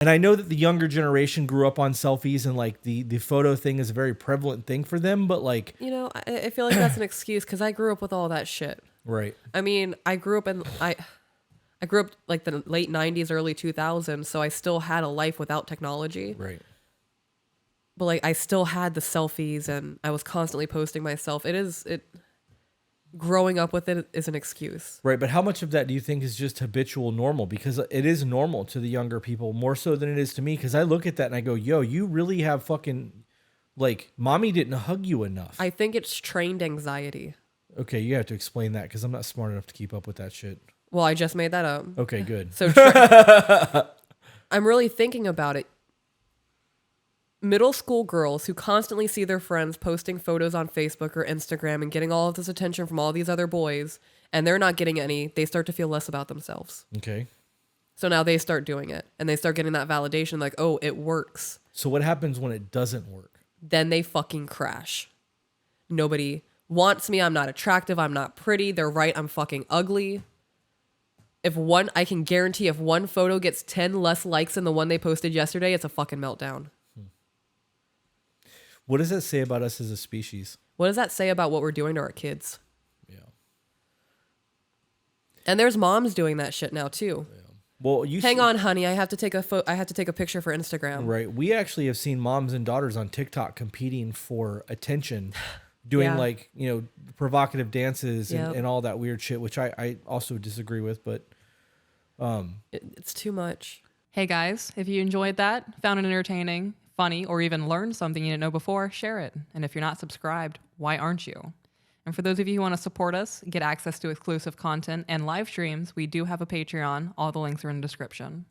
And I know that the younger generation grew up on selfies and like the photo thing is a very prevalent thing for them, but like, You know, I feel like that's an excuse because I grew up with all that shit. right. I mean, I grew up like the late 90s, early 2000s, so I still had a life without technology. Right. But like I still had the selfies and I was constantly posting myself. Growing up with it is an excuse. Right, but how much of that do you think is just habitual normal? Because it is normal to the younger people more so than it is to me. Because I look at that and I go, yo, you really have fucking, like, mommy didn't hug you enough. I think it's trained anxiety. Okay, you have to explain that because I'm not smart enough to keep up with that shit. Well, I just made that up. Okay, good. So I'm really thinking about it. Middle school girls who constantly see their friends posting photos on Facebook or Instagram and getting all of this attention from all these other boys, and they're not getting any, they start to feel less about themselves. Okay. So now they start doing it, and they start getting that validation like, oh, it works. So what happens when it doesn't work? Then they fucking crash. Nobody wants me. I'm not attractive. I'm not pretty. They're right. I'm fucking ugly. I can guarantee if one photo gets 10 less likes than the one they posted yesterday, it's a fucking meltdown. What does that say about us as a species? What does that say about what we're doing to our kids? Yeah. And there's moms doing that shit now too. Yeah. Well, hang on, honey. I have to take a picture for Instagram. Right. We actually have seen moms and daughters on TikTok competing for attention, doing like, you know, provocative dances and all that weird shit, which I also disagree with, but it's too much. Hey guys, if you enjoyed that, found it entertaining, funny, or even learned something you didn't know before, share it. And if you're not subscribed, why aren't you? And for those of you who want to support us, get access to exclusive content and live streams, we do have a Patreon. All the links are in the description.